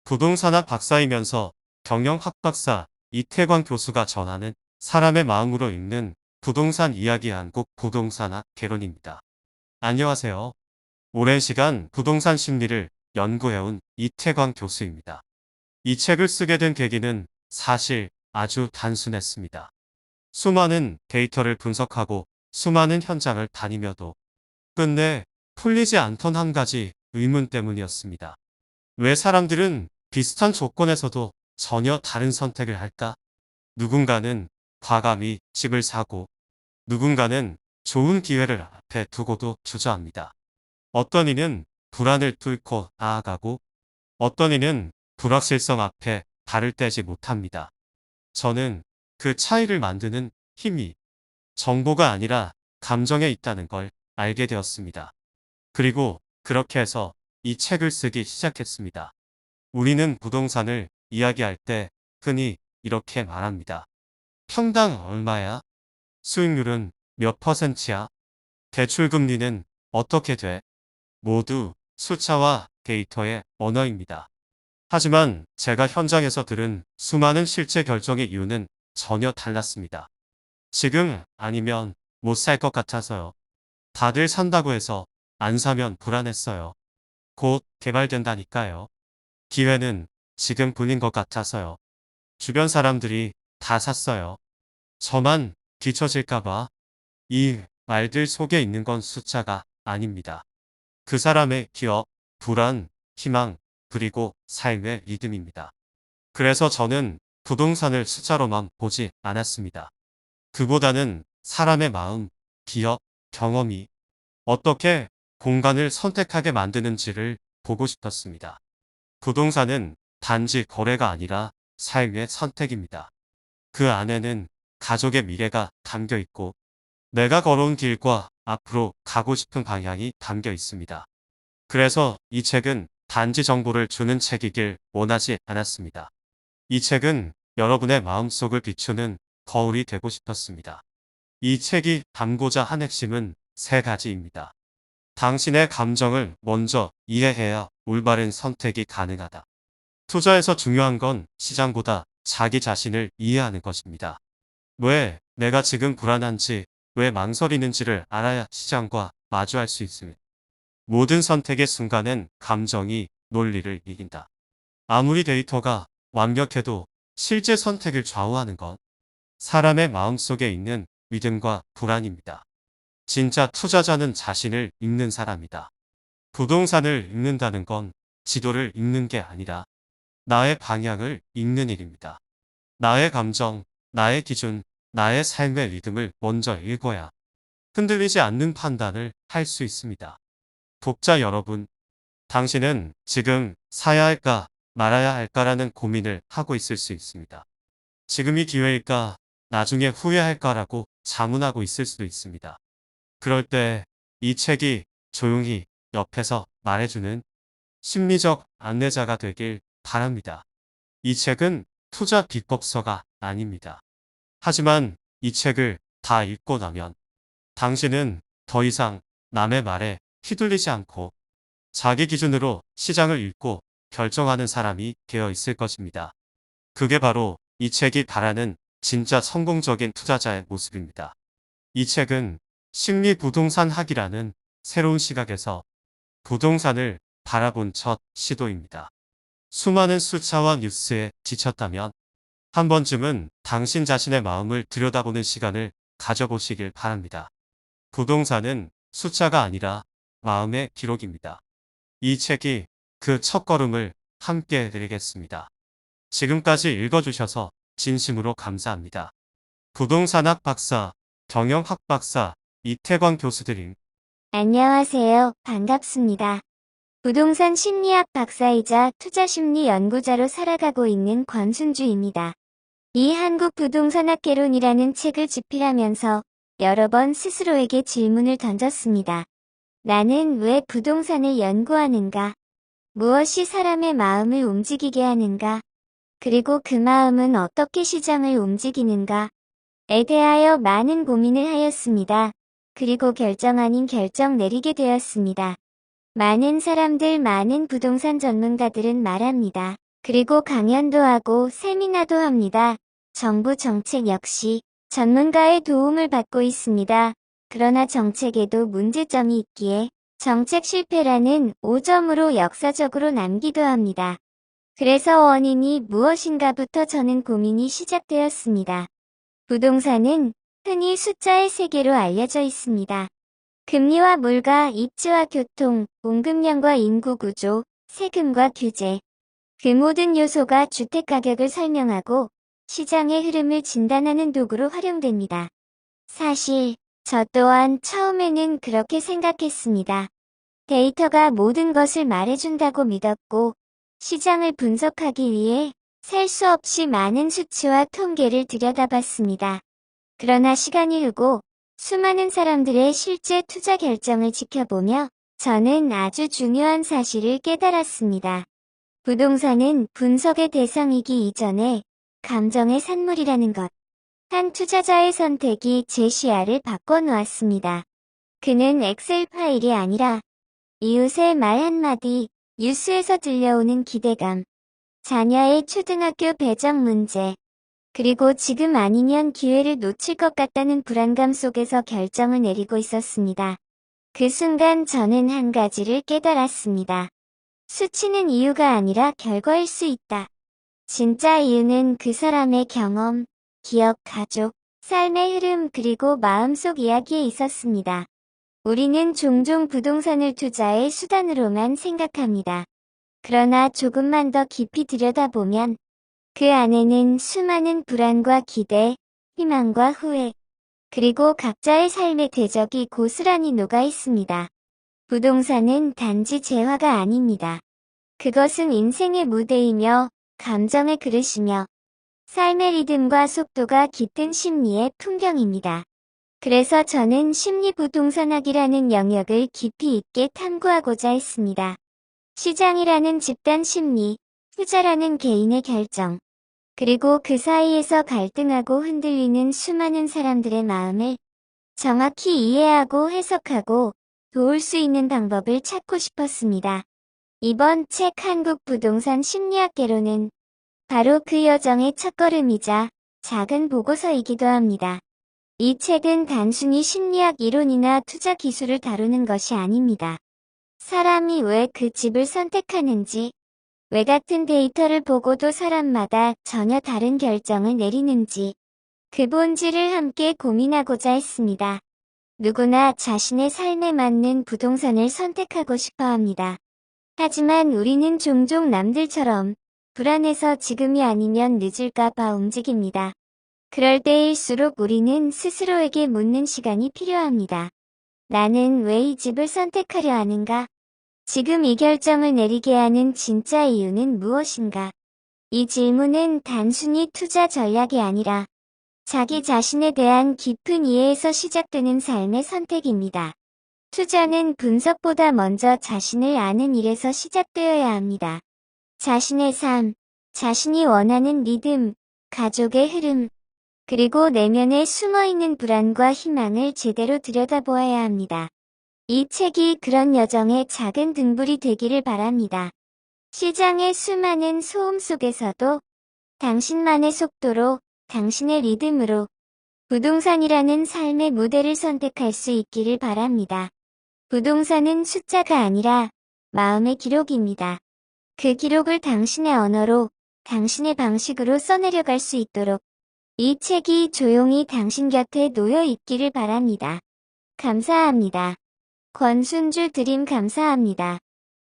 부동산학 박사이면서 경영학 박사 이태광 교수가 전하는 사람의 마음으로 읽는 부동산 이야기 한국 부동산학 개론입니다. 안녕하세요. 오랜 시간 부동산 심리를 연구해온 이태광 교수입니다. 이 책을 쓰게 된 계기는 사실 아주 단순했습니다. 수많은 데이터를 분석하고 수많은 현장을 다니며도 끝내 풀리지 않던 한 가지 의문 때문이었습니다. 왜 사람들은 비슷한 조건에서도 전혀 다른 선택을 할까? 누군가는 과감히 집을 사고 누군가는 좋은 기회를 앞에 두고도 주저합니다. 어떤 이는 불안을 뚫고 나아가고 어떤 이는 불확실성 앞에 발을 떼지 못합니다. 저는 그 차이를 만드는 힘이 정보가 아니라 감정에 있다는 걸 알게 되었습니다. 그리고 그렇게 해서 이 책을 쓰기 시작했습니다. 우리는 부동산을 이야기할 때 흔히 이렇게 말합니다. 평당 얼마야? 수익률은 몇 퍼센트야? 대출금리는 어떻게 돼? 모두 숫자와 데이터의 언어입니다. 하지만 제가 현장에서 들은 수많은 실제 결정의 이유는 전혀 달랐습니다. 지금 아니면 못 살 것 같아서요. 다들 산다고 해서 안 사면 불안했어요. 곧 개발된다니까요. 기회는 지금 불린 것 같아서요. 주변 사람들이 다 샀어요. 저만 뒤처질까봐. 이 말들 속에 있는 건 숫자가 아닙니다. 그 사람의 기억, 불안, 희망, 그리고 삶의 리듬입니다. 그래서 저는 부동산을 숫자로만 보지 않았습니다. 그보다는 사람의 마음, 기억, 경험이 어떻게 공간을 선택하게 만드는지를 보고 싶었습니다. 부동산은 단지 거래가 아니라 삶의 선택입니다. 그 안에는 가족의 미래가 담겨 있고 내가 걸어온 길과 앞으로 가고 싶은 방향이 담겨 있습니다. 그래서 이 책은 단지 정보를 주는 책이길 원하지 않았습니다. 이 책은 여러분의 마음속을 비추는 거울이 되고 싶었습니다. 이 책이 담고자 한 핵심은 세 가지입니다. 당신의 감정을 먼저 이해해야 올바른 선택이 가능하다. 투자에서 중요한 건 시장보다 자기 자신을 이해하는 것입니다. 왜 내가 지금 불안한지, 왜 망설이는지를 알아야 시장과 마주할 수 있습니다. 모든 선택의 순간엔 감정이 논리를 이긴다. 아무리 데이터가 완벽해도 실제 선택을 좌우하는 건 사람의 마음속에 있는 믿음과 불안입니다. 진짜 투자자는 자신을 읽는 사람이다. 부동산을 읽는다는 건 지도를 읽는 게 아니라 나의 방향을 읽는 일입니다. 나의 감정, 나의 기준, 나의 삶의 리듬을 먼저 읽어야 흔들리지 않는 판단을 할 수 있습니다. 독자 여러분, 당신은 지금 사야 할까 말아야 할까라는 고민을 하고 있을 수 있습니다. 지금이 기회일까, 나중에 후회할까라고 자문하고 있을 수도 있습니다. 그럴 때 이 책이 조용히 옆에서 말해주는 심리적 안내자가 되길 바랍니다. 이 책은 투자 비법서가 아닙니다. 하지만 이 책을 다 읽고 나면 당신은 더 이상 남의 말에 휘둘리지 않고 자기 기준으로 시장을 읽고 결정하는 사람이 되어 있을 것입니다. 그게 바로 이 책이 바라는 진짜 성공적인 투자자의 모습입니다. 이 책은 심리 부동산 학이라는 새로운 시각에서 부동산을 바라본 첫 시도입니다. 수많은 숫자와 뉴스에 지쳤다면 한 번쯤은 당신 자신의 마음을 들여다보는 시간을 가져보시길 바랍니다. 부동산은 숫자가 아니라 마음의 기록입니다. 이 책이 그 첫걸음을 함께 해드리겠습니다. 지금까지 읽어주셔서 진심으로 감사합니다. 부동산학 박사, 경영학 박사, 이태광 교수드림. 안녕하세요. 반갑습니다. 부동산 심리학 박사이자 투자심리 연구자로 살아가고 있는 권순주입니다. 이 한국 부동산학 개론이라는 책을 집필하면서 여러 번 스스로에게 질문을 던졌습니다. 나는 왜 부동산을 연구하는가? 무엇이 사람의 마음을 움직이게 하는가? 그리고 그 마음은 어떻게 시장을 움직이는가? 에 대하여 많은 고민을 하였습니다. 그리고 결정 아닌 결정 내리게 되었습니다. 많은 사람들, 많은 부동산 전문가들은 말합니다. 그리고 강연도 하고 세미나도 합니다. 정부 정책 역시 전문가의 도움을 받고 있습니다. 그러나 정책에도 문제점이 있기에 정책 실패라는 5점으로 역사적으로 남기도 합니다. 그래서 원인이 무엇인가부터 저는 고민이 시작되었습니다. 부동산은 흔히 숫자의 세계로 알려져 있습니다. 금리와 물가, 입지와 교통, 공급량과 인구 구조, 세금과 규제. 그 모든 요소가 주택가격을 설명하고 시장의 흐름을 진단하는 도구로 활용됩니다. 사실 저 또한 처음에는 그렇게 생각했습니다. 데이터가 모든 것을 말해준다고 믿었고 시장을 분석하기 위해 셀 수 없이 많은 수치와 통계를 들여다봤습니다. 그러나 시간이 흐르고 수많은 사람들의 실제 투자 결정을 지켜보며 저는 아주 중요한 사실을 깨달았습니다. 부동산은 분석의 대상이기 이전에 감정의 산물이라는 것. 한 투자자의 선택이 제 시야를 바꿔놓았습니다. 그는 엑셀 파일이 아니라 이웃의 말 한마디, 뉴스에서 들려오는 기대감, 자녀의 초등학교 배정 문제, 그리고 지금 아니면 기회를 놓칠 것 같다는 불안감 속에서 결정을 내리고 있었습니다. 그 순간 저는 한 가지를 깨달았습니다. 수치는 이유가 아니라 결과일 수 있다. 진짜 이유는 그 사람의 경험, 기억, 가족, 삶의 흐름 그리고 마음속 이야기에 있었습니다. 우리는 종종 부동산을 투자의 수단으로만 생각합니다. 그러나 조금만 더 깊이 들여다보면 그 안에는 수많은 불안과 기대, 희망과 후회, 그리고 각자의 삶의 대적이 고스란히 녹아 있습니다. 부동산은 단지 재화가 아닙니다. 그것은 인생의 무대이며 감정의 그릇이며 삶의 리듬과 속도가 깃든 심리의 풍경입니다. 그래서 저는 심리부동산학이라는 영역을 깊이 있게 탐구하고자 했습니다. 시장이라는 집단 심리, 투자라는 개인의 결정, 그리고 그 사이에서 갈등하고 흔들리는 수많은 사람들의 마음을 정확히 이해하고 해석하고 도울 수 있는 방법을 찾고 싶었습니다. 이번 책 한국 부동산 심리학 개론은 바로 그 여정의 첫걸음이자 작은 보고서이기도 합니다. 이 책은 단순히 심리학 이론이나 투자 기술을 다루는 것이 아닙니다. 사람이 왜 그 집을 선택하는지, 왜 같은 데이터를 보고도 사람마다 전혀 다른 결정을 내리는지, 그 본질을 함께 고민하고자 했습니다. 누구나 자신의 삶에 맞는 부동산을 선택하고 싶어 합니다. 하지만 우리는 종종 남들처럼 불안해서 지금이 아니면 늦을까봐 움직입니다. 그럴 때일수록 우리는 스스로에게 묻는 시간이 필요합니다. 나는 왜 이 집을 선택하려 하는가? 지금 이 결정을 내리게 하는 진짜 이유는 무엇인가? 이 질문은 단순히 투자 전략이 아니라 자기 자신에 대한 깊은 이해에서 시작되는 삶의 선택입니다. 투자는 분석보다 먼저 자신을 아는 일에서 시작되어야 합니다. 자신의 삶, 자신이 원하는 리듬, 가족의 흐름, 그리고 내면에 숨어있는 불안과 희망을 제대로 들여다보아야 합니다. 이 책이 그런 여정의 작은 등불이 되기를 바랍니다. 시장의 수많은 소음 속에서도 당신만의 속도로, 당신의 리듬으로 부동산이라는 삶의 무대를 선택할 수 있기를 바랍니다. 부동산은 숫자가 아니라 마음의 기록입니다. 그 기록을 당신의 언어로, 당신의 방식으로 써내려갈 수 있도록 이 책이 조용히 당신 곁에 놓여 있기를 바랍니다. 감사합니다. 권순주 드림 감사합니다.